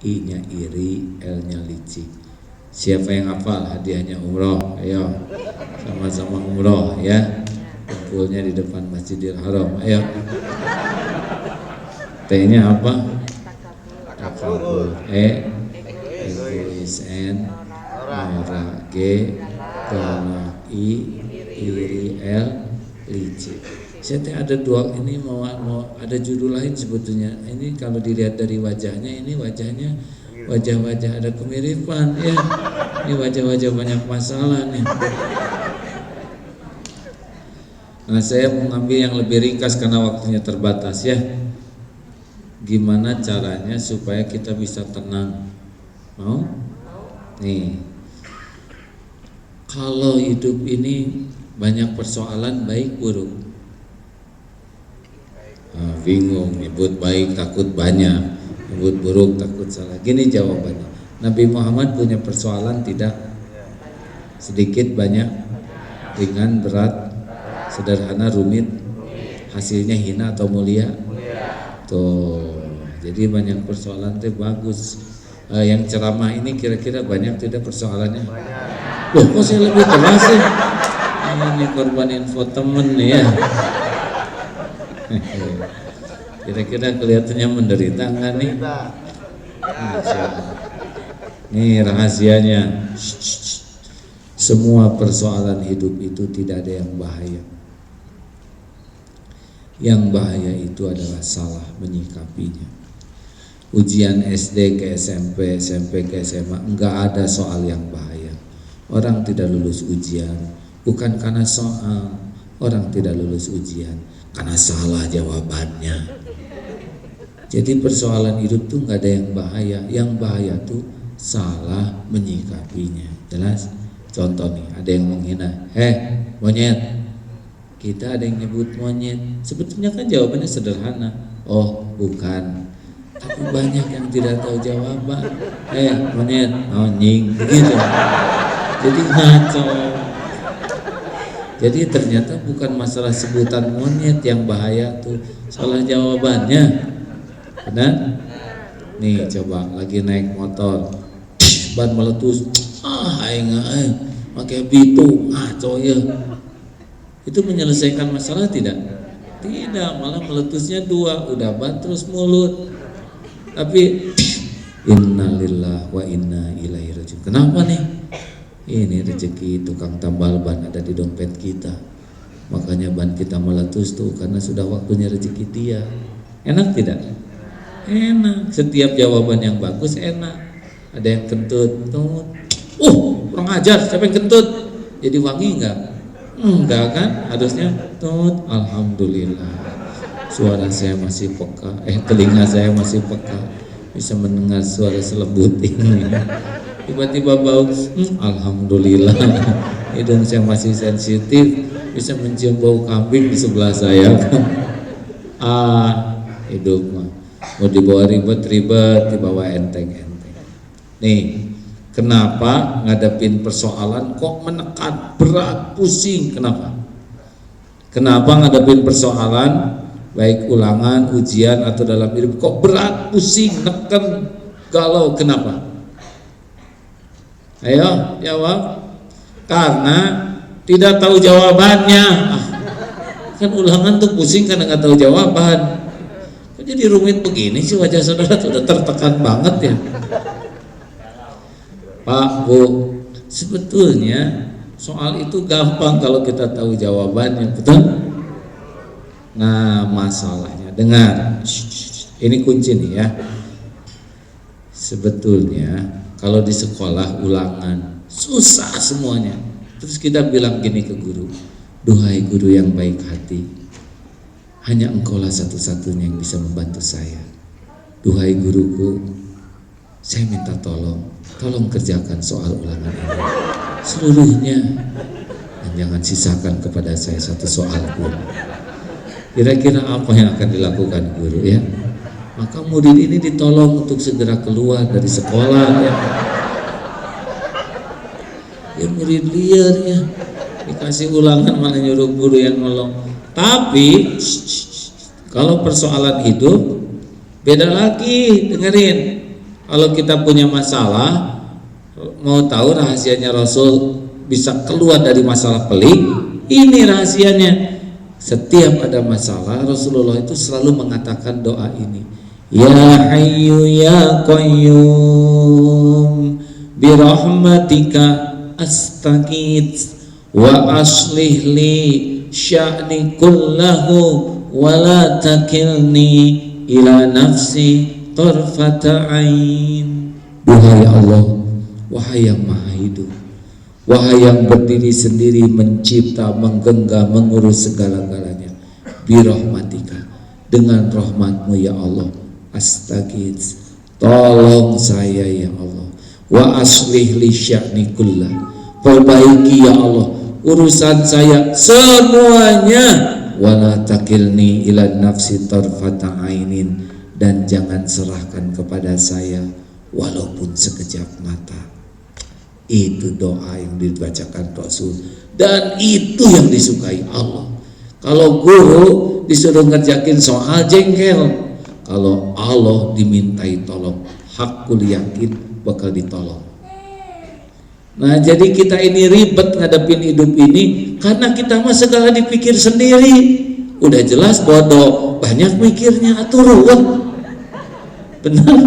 I-nya iri, L-nya licik. Siapa yang hafal hadiahnya umroh? Ayo, sama-sama umroh ya. Kumpulnya di depan Masjidil Haram. Ayo. T-nya apa? Takabur. Egois. N. Nora. G. Galak. I. Iri. L. Licik. Saya ada dua, ini mau ada judul lain sebetulnya. Ini kalau dilihat dari wajahnya, ini wajahnya wajah-wajah ada kemiripan ya. Ini wajah-wajah banyak masalah nih. Nah, saya mengambil yang lebih ringkas karena waktunya terbatas ya. Gimana caranya supaya kita bisa tenang? Mau? Nih. Kalau hidup ini banyak persoalan baik buruk. Bingung, nyebut baik takut banyak, nyebut buruk takut salah. Gini jawabannya. Nabi Muhammad punya persoalan tidak? Sedikit, banyak, ringan, berat, sederhana, rumit, hasilnya hina atau mulia? Tuh, jadi banyak persoalan itu bagus. Yang ceramah ini kira-kira banyak tidak persoalannya? Loh, kok saya lebih keras sih? Ini korban infotainment nih ya. Kira-kira kelihatannya menderita nggak nih? Nih rahasianya. Semua persoalan hidup itu tidak ada yang bahaya. Yang bahaya itu adalah salah menyikapinya. Ujian SD ke SMP, SMP ke SMA, enggak ada soal yang bahaya. Orang tidak lulus ujian bukan karena soal, orang tidak lulus ujian karena salah jawabannya. Jadi persoalan hidup tuh nggak ada yang bahaya. Yang bahaya tuh salah menyikapinya. Jelas? Contoh nih, ada yang menghina, monyet. Kita ada yang nyebut monyet. Sebetulnya kan jawabannya sederhana. Oh, bukan. Tapi banyak yang tidak tahu jawaban. Monyet, anjing, begitu. Jadi ngaco. Jadi ternyata bukan masalah sebutan monyet yang bahaya tuh, salah jawabannya. Benar? Nih coba lagi naik motor, ban meletus, pakai bitu, ngaco ya. Itu menyelesaikan masalah tidak? Tidak, malah meletusnya dua, udah ban terus mulut. Tapi innalillahi wa inna ilaihi rajiun. Kenapa nih? Ini rezeki tukang tambal ban ada di dompet kita. Makanya ban kita meletus tuh karena sudah waktunya rezeki dia. Enak tidak? Enak. Setiap jawaban yang bagus enak. Ada yang kentut, kurang ajar, siapa yang kentut? Jadi wangi enggak? Enggak kan? Harusnya tut, alhamdulillah. Suara saya masih peka, telinga saya masih peka, bisa mendengar suara selembut ini. Tiba-tiba bau, alhamdulillah. Hidung saya masih sensitif, bisa mencium bau kambing di sebelah saya. Hidup mah mau dibawa ribet-ribet, dibawa enteng-enteng. Nih, kenapa ngadepin persoalan kok menekan, berat, pusing? Kenapa? Kenapa ngadepin persoalan baik ulangan, ujian atau dalam hidup kok berat, pusing, neken, galau? Kenapa? Ayo jawab. Karena tidak tahu jawabannya. Kan ulangan tuh pusing karena nggak tahu jawaban. Kok jadi rumit begini sih wajah saudara? Sudah tertekan banget ya. Pak, Bu, sebetulnya soal itu gampang kalau kita tahu jawabannya, betul? Nah, masalahnya, dengar, ini kunci nih ya. Sebetulnya kalau di sekolah ulangan susah semuanya. Terus kita bilang gini ke guru, duhai guru yang baik hati, hanya engkaulah satu-satunya yang bisa membantu saya. Duhai guruku, saya minta tolong kerjakan soal ulangan ini seluruhnya, dan jangan sisakan kepada saya satu soal pun. Kira-kira apa yang akan dilakukan guru ya? Maka murid ini ditolong untuk segera keluar dari sekolah ya. Ya murid liar ya, dikasih ulangan malah nyuruh guru yang nolong. Tapi kalau persoalan hidup beda lagi, dengerin. Kalau kita punya masalah, mau tahu rahasianya Rasul bisa keluar dari masalah pelik? Ini rahasianya. Setiap ada masalah, Rasulullah itu selalu mengatakan doa ini. Ya Hayyu Ya Qayyum birahmatika astaghits wa aslih li sya'ni kullahu wa la takilni ila nafsi tarfata ain. Duhai Allah, wahai yang maha hidup, wahai yang berdiri sendiri, mencipta, menggenggam, mengurus segala-galanya, birahmatika, dengan rahmatmu ya Allah, astaghits, tolong saya ya Allah, wa aslih li sya'ni kullah, perbaiki ya Allah urusan saya semuanya, wala takilni ila nafsi tarfata ainin, dan jangan serahkan kepada saya walaupun sekejap mata. Itu doa yang dibacakan Rasul, dan itu yang disukai Allah. Kalau guru disuruh ngerjakin soal jengkel, kalau Allah dimintai tolong, hakul yakin bakal ditolong. Nah, jadi kita ini ribet ngadepin hidup ini karena kita mah segala dipikir sendiri. Udah jelas bodoh, banyak mikirnya atur ruwet. Benar.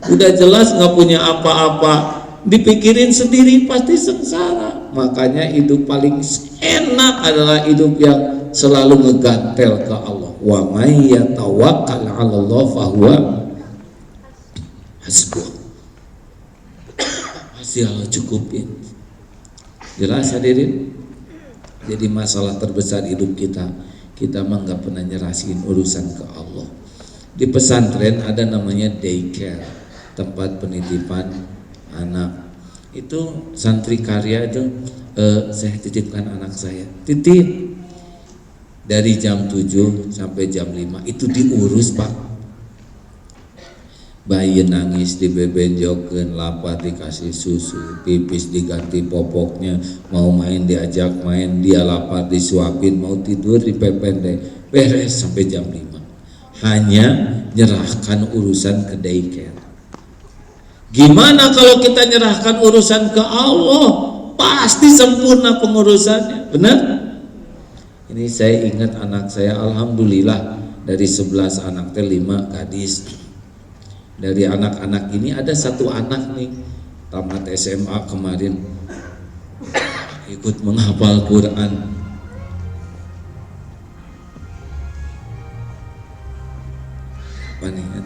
Udah jelas nggak punya apa-apa, dipikirin sendiri pasti sengsara. Makanya hidup paling enak adalah hidup yang selalu ngegantel ke Allah. Wa may yatawakkal 'ala Allah fahuwa hasbuh. Pasti Allah cukupin. Jelas hadirin. Jadi masalah terbesar hidup kita mah nggak pernah nyerahin urusan ke Allah. Di pesantren ada namanya daycare, tempat penitipan anak. Itu santri karya itu saya titipkan anak saya, titip dari jam 7 sampai jam 5 itu diurus Pak. Bayi nangis dibebenjokeun, lapar dikasih susu, pipis diganti popoknya, mau main diajak main, dia lapar disuapin, mau tidur dipependek, beres sampai jam 5. Hanya nyerahkan urusan ke daycare. Gimana kalau kita nyerahkan urusan ke Allah? Pasti sempurna pengurusannya, benar? Ini saya ingat anak saya, alhamdulillah dari 11 anak 5 gadis. Dari anak-anak ini ada satu anak nih tamat SMA kemarin ikut menghafal Quran. Apa nih kan?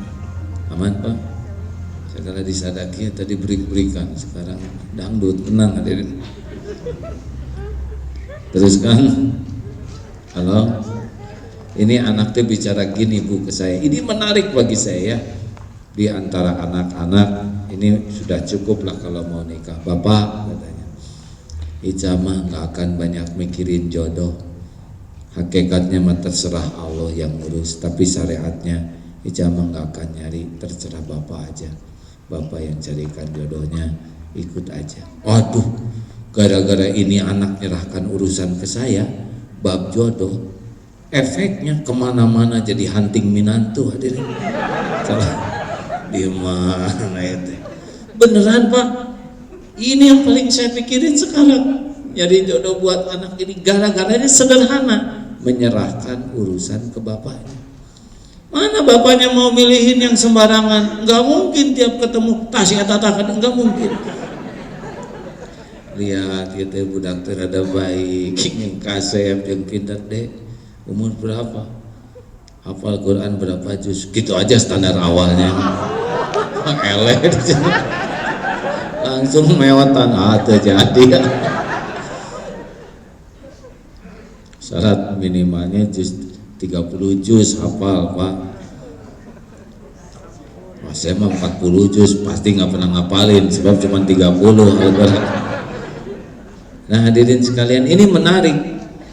Aman Pak? Segala disadaki tadi berikan, sekarang dangdut, tenang hadirin. Teruskan. Halo, ini anaknya bicara gini Bu ke saya. Ini menarik bagi saya ya. Di antara anak-anak ini sudah cukup lah kalau mau nikah. Bapak katanya, Ica mah nggak akan banyak mikirin jodoh. Hakikatnya mah terserah Allah yang ngurus. Tapi syariatnya Ica mah nggak akan nyari, terserah Bapak aja. Bapak yang carikan jodohnya, ikut aja. Waduh, gara-gara ini anak nyerahkan urusan ke saya, bab jodoh, efeknya kemana-mana jadi hunting minantu hadirin. Salah. Di mana itu? Beneran Pak, ini yang paling saya pikirin sekarang. Nyari jodoh buat anak ini gara-garanya sederhana, menyerahkan urusan ke bapaknya. Mana bapaknya mau milihin yang sembarangan? Nggak mungkin tiap ketemu tasya tatakan, nggak mungkin. Lihat gitu budak terada baik, yang kasep, yang pintar deh. Umur berapa? Hafal Quran berapa juz? Gitu aja standar awalnya. Eleh langsung mewetan jadi. Syarat minimalnya juz 30 juz hafal Pak. Wah, saya mah 40 juz pasti nggak pernah ngapalin sebab cuma 30 Al-Quran. Nah hadirin sekalian, ini menarik.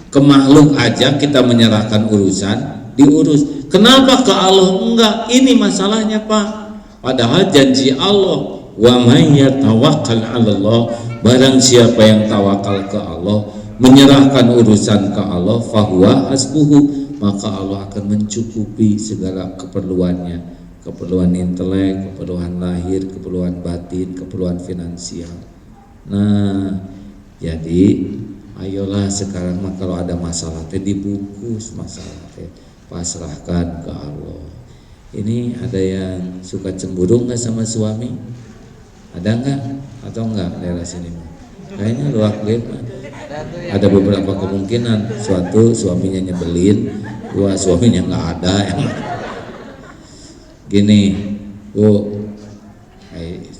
Ke makhluk aja kita menyerahkan urusan, diurus. Kenapa ke Allah enggak? Ini masalahnya Pak. Padahal janji Allah, wa may yatawakkal 'ala Allah, barang siapa yang tawakal ke Allah, menyerahkan urusan ke Allah, fahuwa hasbuhu, maka Allah akan mencukupi segala keperluannya. keperluan intelek, keperluan lahir, keperluan batin, keperluan finansial. Nah, jadi ayolah sekarang mah kalau ada masalah teh dibungkus masalah teh, pasrahkan ke Allah. Ini ada yang suka cemburu nggak sama suami? Ada nggak? Atau nggak daerah sini? Kayaknya luak lihat. Ada beberapa kemungkinan. Suatu suaminya nyebelin, dua suaminya nggak ada. Gini, Bu,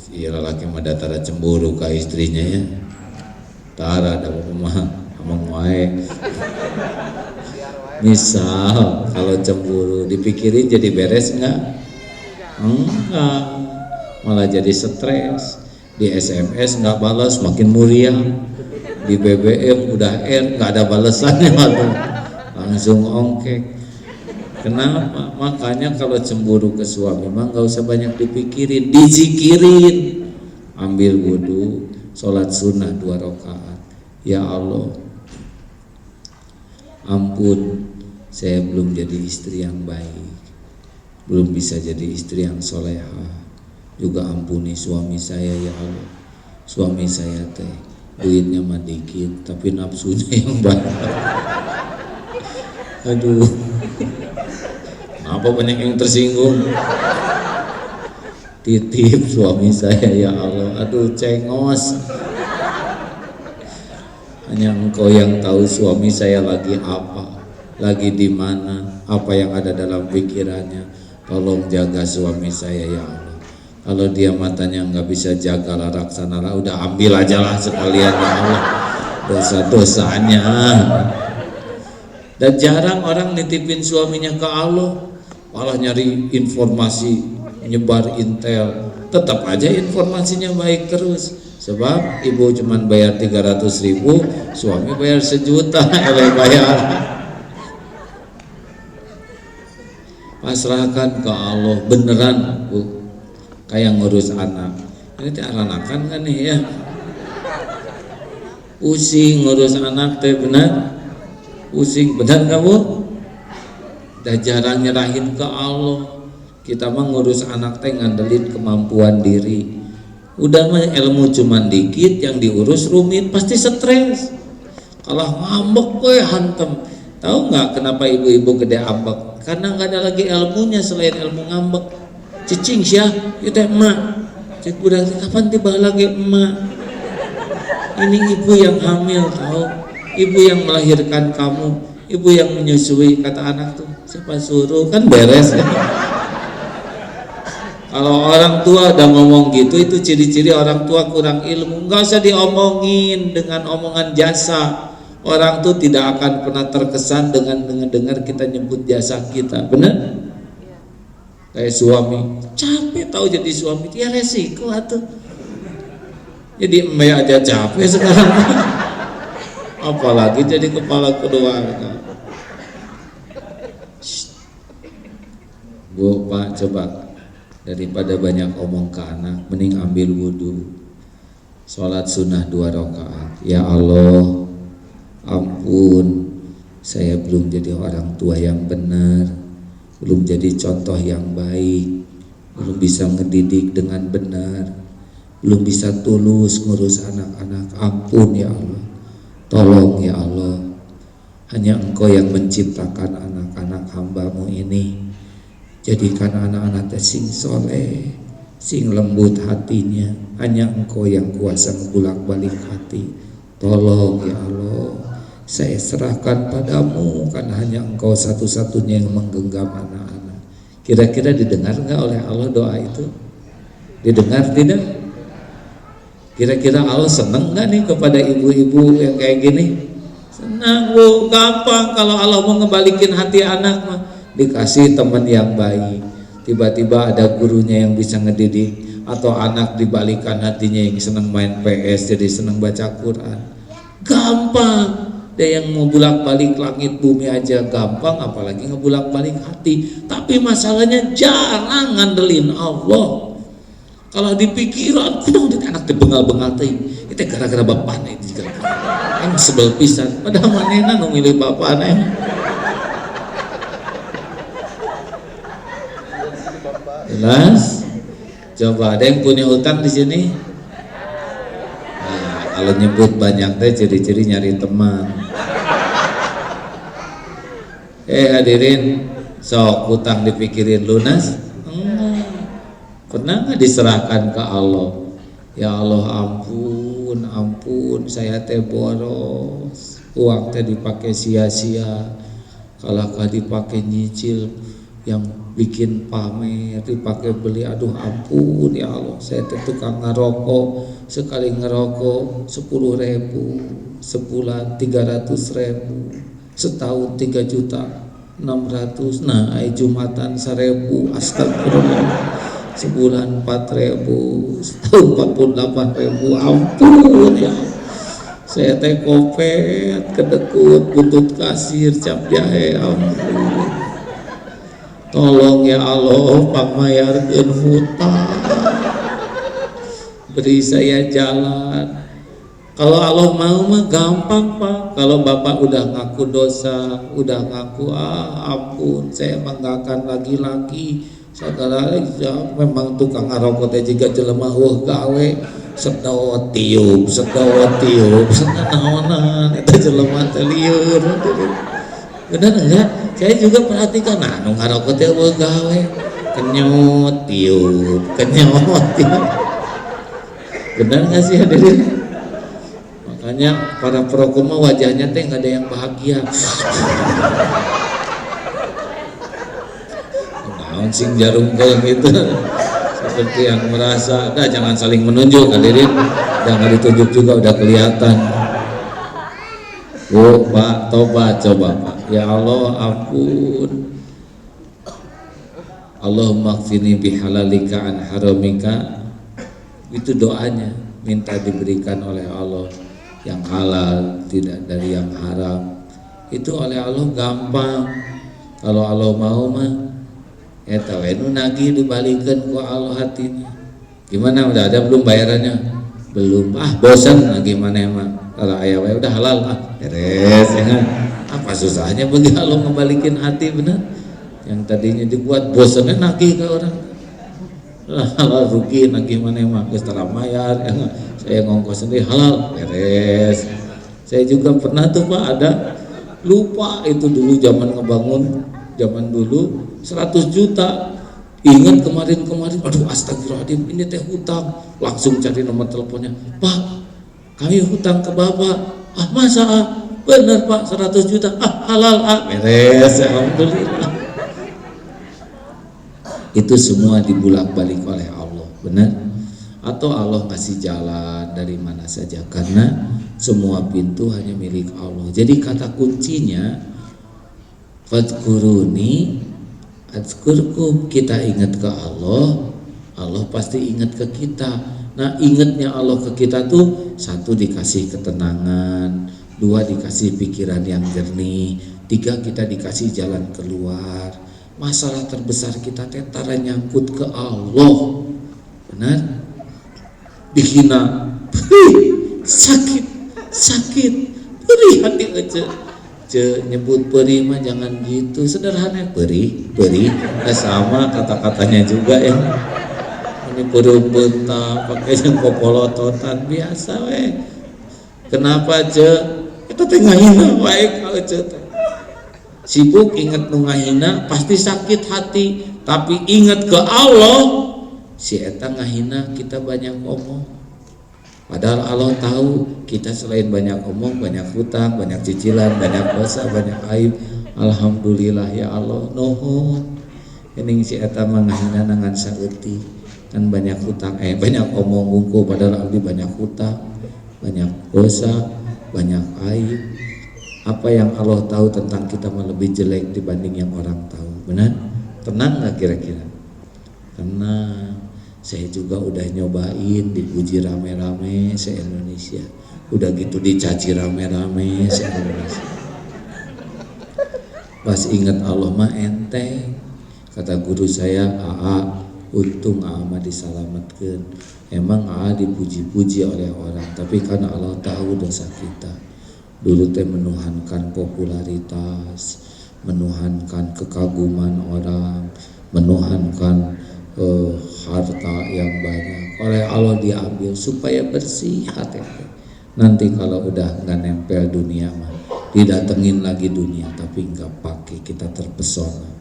iya laki mah datara cemburu ke istrinya ya. Tara ada mah amang wae. Misal kalau cemburu dipikirin jadi beres enggak? Enggak, malah jadi stres. Di SMS enggak balas makin muriang, di BBM udah enggak ada balasannya langsung ongkek. Kenapa? Makanya kalau cemburu ke suami mah enggak usah banyak dipikirin, dizikirin. Ambil wudu, sholat sunnah 2 rakaat. Ya Allah, ampun, saya belum jadi istri yang baik, belum bisa jadi istri yang solehah. Juga ampuni suami saya ya Allah. Suami saya teh duitnya mah dikit tapi nafsunya yang banyak. Aduh, apa banyak yang tersinggung. Titip suami saya ya Allah. Aduh, cengos. Hanya Engkau yang tahu suami saya lagi apa, lagi di mana, apa yang ada dalam pikirannya. Tolong jaga suami saya ya Allah. Kalau dia matanya nggak bisa jaga, laksanalah, udah ambil aja lah sekalian ya Allah dosa-dosanya. Dan jarang orang nitipin suaminya ke Allah, malah nyari informasi, nyebar intel. Tetap aja informasinya baik terus. Sebab ibu cuman bayar 300.000, suami bayar 1 juta, bayar. Pasrahkan ke Allah beneran, Bu. Kayak ngurus anak. Ini teh anakan kan nih ya. Pusing ngurus anak teh benar. Pusing benar kamu? Udah jarang nyerahin ke Allah. Kita mah ngurus anak teh ngandelin kemampuan diri. Udah mah ilmu cuman dikit, yang diurus rumit, pasti stres. Kalau ngambek gue hantem. Tahu nggak kenapa ibu-ibu gede ambek? Karena nggak ada lagi ilmunya selain ilmu ngambek. Cicing sih itu emak. Cik udah kapan tiba lagi emak? Ini ibu yang hamil tahu, ibu yang melahirkan kamu, ibu yang menyusui. Kata anak tuh, siapa suruh, kan beres ya. Kalau orang tua udah ngomong gitu, itu ciri-ciri orang tua kurang ilmu. Nggak usah diomongin dengan omongan jasa. Orang tuh tidak akan pernah terkesan dengan dengar kita nyebut jasa kita, benar? Kayak suami, capek tahu jadi suami, dia resiko atuh. Jadi emak aja capek sekarang, apalagi jadi kepala keluarga. Bu, Pak, coba. Daripada banyak omong ke anak, mending ambil wudhu, sholat sunnah 2 rakaat. Ya Allah, ampun, saya belum jadi orang tua yang benar, belum jadi contoh yang baik, belum bisa ngedidik dengan benar, belum bisa tulus ngurus anak-anak. Ampun ya Allah, tolong ya Allah. Hanya Engkau yang menciptakan anak-anak hamba-Mu ini. Jadikan anak-anak sing soleh, sing lembut hatinya. Hanya Engkau yang kuasa ngebulak-balik hati. Tolong ya Allah, saya serahkan padamu, karena hanya Engkau satu-satunya yang menggenggam anak-anak. Kira-kira didengar nggak oleh Allah doa itu? Didengar tidak? Kira-kira Allah senang nggak nih kepada ibu-ibu yang kayak gini? Senang, Bu. Gampang kalau Allah mau ngebalikin hati anak mah. Dikasih teman yang baik, tiba-tiba ada gurunya yang bisa ngedidik, atau anak dibalikan hatinya yang senang main PS jadi senang baca Quran. Gampang. Dia yang mau bolak-balik langit bumi aja gampang, apalagi ngebulak-balik hati. Tapi masalahnya jarang ngandelin Allah. Kalau di pikiran kudu anak teh bengal-bengal teh, itu gara-gara bapakna itu juga. Yang sebel pisan, padahal manehna nu milih bapakna. Jelas? Coba ada yang punya utang di sini? Nah, kalau nyebut banyak teh ciri-ciri nyari teman. Hadirin, sok utang dipikirin lunas? Pernah nggak diserahkan ke Allah? Ya Allah, ampun, saya teh boros, uang teh dipakai sia-sia, kalau dipakai nyicil yang bikin pamer, dipakai beli, aduh ampun ya Allah, saya teh tukang ngerokok, sekali ngerokok 10.000, sebulan 300.000, setahun 3.600.000, nah Jumatan 1.000, astagfirullah, sebulan 4.000, setahun 48.000, ampun ya. Saya teh kopet, kedekut, buntut kasir, cap jahe, ampun. Tolong ya Allah, pangmayarkeun hutang. Beri saya jalan. Kalau Allah mau mah gampang Pak. Kalau Bapak udah ngaku dosa, udah ngaku ampun, saya emang gak akan lagi-lagi. Saudara memang tukang ngarokok teh juga jelema weuh gawe sedot tiup naonan eta jelema teh lieur. Bener enggak? Saya juga perhatikan nu ngarokok teh weuh gawe kenyot tiup. Bener enggak sih hadirin? Makanya para perokok mah wajahnya teh enggak ada yang bahagia. Sing jarum kayak gitu, seperti yang merasa, jangan saling menunjuk hadirin, jangan ditunjuk juga udah kelihatan. Pak, tobat coba Pak. Ya Allah, ampun. Allahumma kfini bihalalika an haramika. Itu doanya, minta diberikan oleh Allah yang halal, tidak dari yang haram. Itu oleh Allah gampang. Kalau Allah mau mah eta we nu nagih dibalikeun ku Allah hatinya. Gimana, udah ada belum bayarannya? Belum. Bosan nagih maneh mah. Kalau aya we udah halal beres ya kan. Apa susahnya bagi Allah ngembalikin hati, bener? Yang tadinya dibuat bosannya nagih ke orang. Halal rugi nagih maneh mah geus tara mayar ya kan. Saya ngongkos sendiri halal beres. Saya juga pernah tuh Pak, ada lupa itu dulu zaman ngebangun, zaman dulu 100 juta. Ingat kemarin, aduh astagfirullahaladzim, ini teh hutang. Langsung cari nomor teleponnya, Pak, kami hutang ke Bapak. Masa bener Pak, 100 juta, halal beres, alhamdulillah. Itu semua dibulak-balik oleh Allah, benar? Atau Allah kasih jalan dari mana saja, karena semua pintu hanya milik Allah. Jadi kata kuncinya, fadkuruni adzkurkum, kita ingat ke Allah, Allah pasti ingat ke kita. Nah, ingatnya Allah ke kita tuh, 1 dikasih ketenangan, 2 dikasih pikiran yang jernih, 3 kita dikasih jalan keluar. Masalah terbesar kita tentara nyangkut ke Allah, benar? Dihina, sakit, perih hati aja. Nyebut perih mah jangan gitu, sederhana, perih, sama kata-katanya juga ya. Ini perih betah, pakai yang kopolototan biasa weh. Kenapa itu teh ngahina wae kalau sibuk inget nu ngahina pasti sakit hati, tapi inget ke Allah si eta ngahina kita banyak omong. Padahal Allah tahu kita selain banyak omong, banyak hutang, banyak cicilan, banyak dosa, banyak aib. Alhamdulillah ya Allah, nuhun. Ini si eta mangahina nangan saeuti, kan banyak hutang, banyak omong ngungku, padahal abdi banyak hutang, banyak dosa, banyak aib. Apa yang Allah tahu tentang kita mah lebih jelek dibanding yang orang tahu, benar? Tenang nggak kira-kira? Tenang. Saya juga udah nyobain dipuji rame-rame se-Indonesia, udah gitu dicaci rame-rame se-Indonesia. Pas ingat Allah mah enteng. Kata guru saya, untung mah disalamatkan. Emang dipuji-puji oleh orang, tapi karena Allah tahu dosa kita. Dulu teh menuhankan popularitas, menuhankan kekaguman orang, menuhankan harta yang banyak oleh Allah diambil supaya bersih hati. Nanti kalau udah nggak nempel dunia mah didatengin lagi dunia tapi nggak pakai, kita terpesona.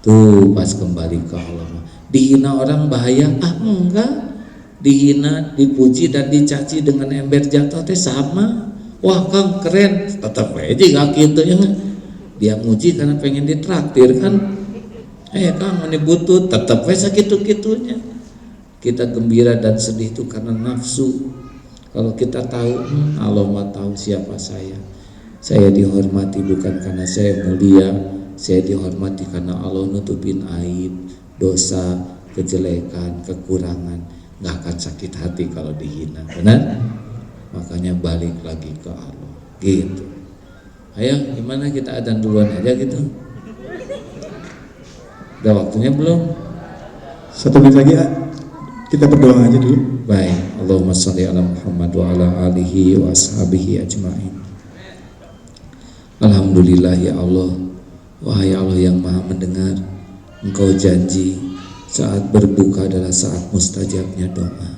Tuh pas kembali ke Allah mah dihina orang bahaya, enggak. Dihina, dipuji dan dicaci dengan ember jatuh teh sama. Wah Kang keren, tetap aja gak gitu ya. Dia muji karena pengen ditraktir kan. Kang ini butuh, tetap aja gitu-gitunya. Kita gembira dan sedih itu karena nafsu. Kalau kita tahu, Allah mah tahu siapa saya. Saya dihormati bukan karena saya mulia, saya dihormati karena Allah nutupin aib, dosa, kejelekan, kekurangan. Nggak akan sakit hati kalau dihina, benar? Makanya balik lagi ke Allah, gitu. Ayo, gimana kita adzan duluan aja gitu? Udah waktunya belum? 1 menit lagi ya. Kita berdoa aja dulu. Baik, Allahumma sholli ala Muhammad wa ala alihi wa ashabihi ajma'in. Alhamdulillah ya Allah, wahai Allah yang maha mendengar, Engkau janji saat berbuka adalah saat mustajabnya doa.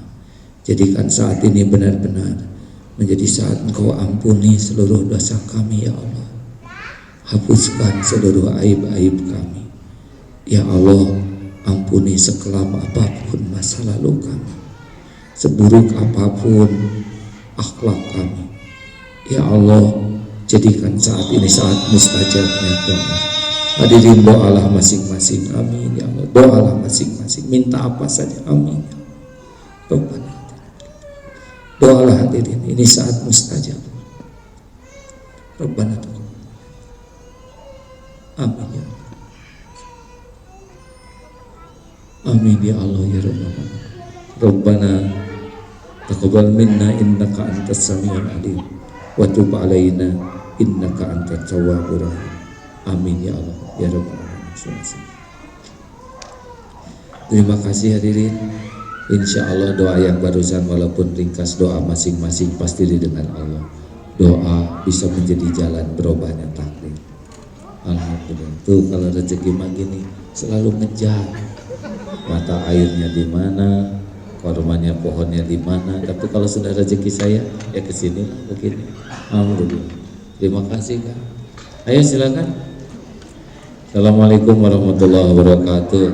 Jadikan saat ini benar-benar menjadi saat Engkau ampuni seluruh dosa kami ya Allah. Hapuskan seluruh aib-aib kami. Ya Allah, ampuni sekelam apapun masa lalu kami, seburuk apapun akhlak kami. Ya Allah, jadikan saat ini saat mustajabnya doa. Hadirin doalah masing-masing, amin ya Allah. Doalah masing-masing, minta apa saja, amin ya Allah. Doalah hadirin, ini saat mustajab. Rabbana amin ya Allah. Amin ya Allah ya Rabbana. Rabbana taqabbal minna innaka antas samiul alim wa tub alaina innaka antat tawwabur rahim. Amin ya Allah ya Rabbal alamin. Terima kasih hadirin. Insya Allah doa yang barusan walaupun ringkas, doa masing-masing pasti didengar Allah. Doa bisa menjadi jalan berubahnya takdir. Alhamdulillah. Tuh kalau rezeki mah gini selalu ngejar. Mata airnya di mana, kormanya pohonnya di mana. Tapi kalau sudah rezeki saya ya kesini begini. Alhamdulillah. Terima kasih Kak. Ayo silakan. Assalamualaikum warahmatullahi wabarakatuh.